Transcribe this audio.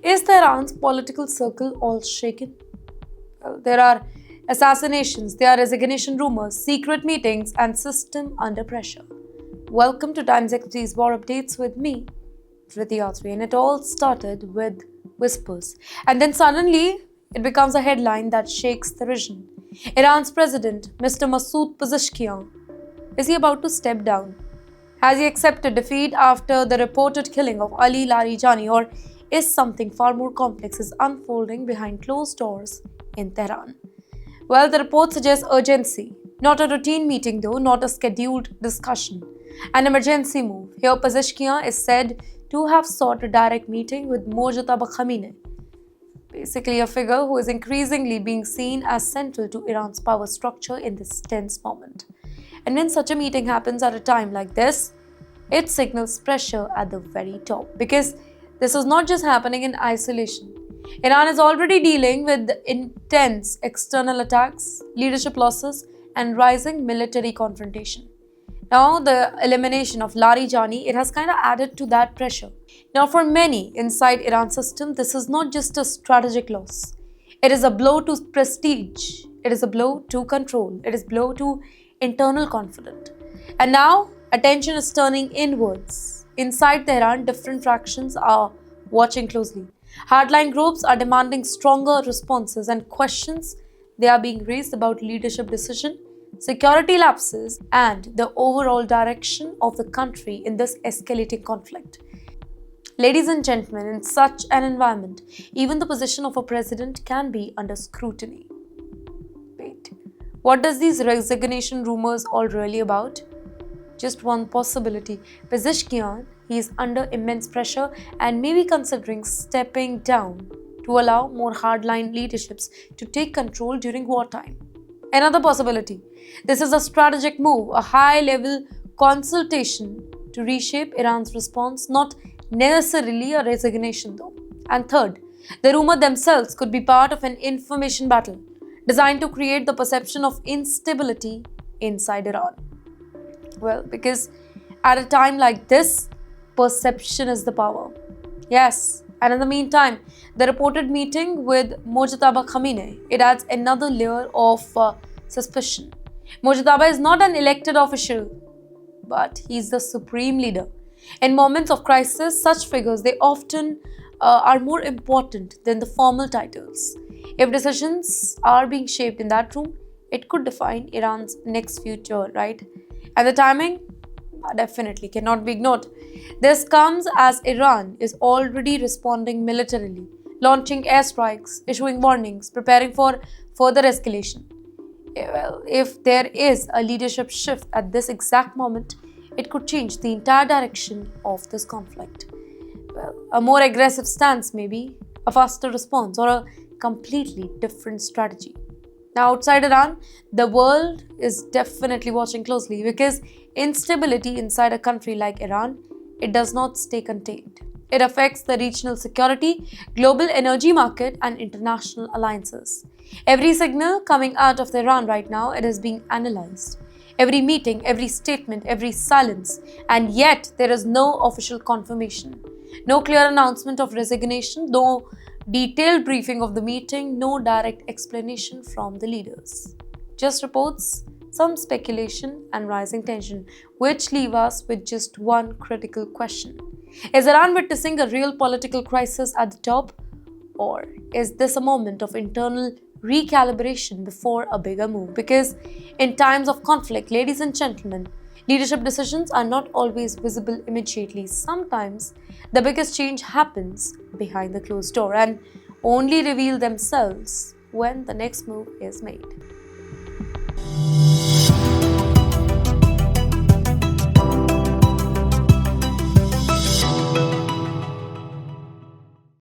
Is Tehran's political circle all shaken? Well, there are assassinations, there are resignation rumors, secret meetings, and system under pressure. Welcome to TimesXP's War Updates with me, Prithvi, and it all started with whispers. And then suddenly, it becomes a headline that shakes the region. Iran's president, Mr. Masoud Pezeshkian, is he about to step down? Has he accepted defeat after the reported killing of Ali Larijani, or is something far more complex is unfolding behind closed doors in Tehran? Well, the report suggests urgency. Not a routine meeting though, not a scheduled discussion. An emergency move. Here, Pezeshkian is said to have sought a direct meeting with Mojtaba Khamenei, basically a figure who is increasingly being seen as central to Iran's power structure in this tense moment. And when such a meeting happens at a time like this, it signals pressure at the very top, because this is not just happening in isolation. Iran is already dealing with intense external attacks, leadership losses, and rising military confrontation. Now, the elimination of Larijani, it has kind of added to that pressure. Now, for many inside Iran's system, this is not just a strategic loss. It is a blow to prestige. It is a blow to control. It is a blow to internal confidence. And now, attention is turning inwards. Inside Tehran, different fractions are watching closely. Hardline groups are demanding stronger responses, and questions they are being raised about leadership decision, security lapses, and the overall direction of the country in this escalating conflict. Ladies and gentlemen, in such an environment, even the position of a president can be under scrutiny. Wait, what does these resignation rumors all really about? Just one possibility. Pezeshkian, he is under immense pressure and may be considering stepping down to allow more hardline leaderships to take control during wartime. Another possibility. This is a strategic move, a high-level consultation to reshape Iran's response, not necessarily a resignation though. And third, the rumor themselves could be part of an information battle designed to create the perception of instability inside Iran. Well, because at a time like this, perception is the power. Yes, and in the meantime, the reported meeting with Mojtaba Khamenei, it adds another layer of suspicion. Mojtaba is not an elected official, but he's the supreme leader. In moments of crisis, such figures, they often are more important than the formal titles. If decisions are being shaped in that room, it could define Iran's next future, right? And the timing definitely cannot be ignored. This comes as Iran is already responding militarily, launching airstrikes, issuing warnings, preparing for further escalation. Well, if there is a leadership shift at this exact moment, it could change the entire direction of this conflict. Well, a more aggressive stance maybe, a faster response, or a completely different strategy. Now, outside Iran, the world is definitely watching closely, because instability inside a country like Iran, it does not stay contained. It affects the regional security, global energy market, and international alliances. Every signal coming out of Iran right now, it is being analyzed. Every meeting, every statement, every silence, and yet there is no official confirmation. No clear announcement of resignation, no detailed briefing of the meeting, no direct explanation from the leaders. Just reports, some speculation, and rising tension, which leave us with just one critical question. Is Iran witnessing a real political crisis at the top? Or is this a moment of internal recalibration before a bigger move? Because in times of conflict, ladies and gentlemen, leadership decisions are not always visible immediately. Sometimes the biggest change happens behind the closed door and only reveal themselves when the next move is made.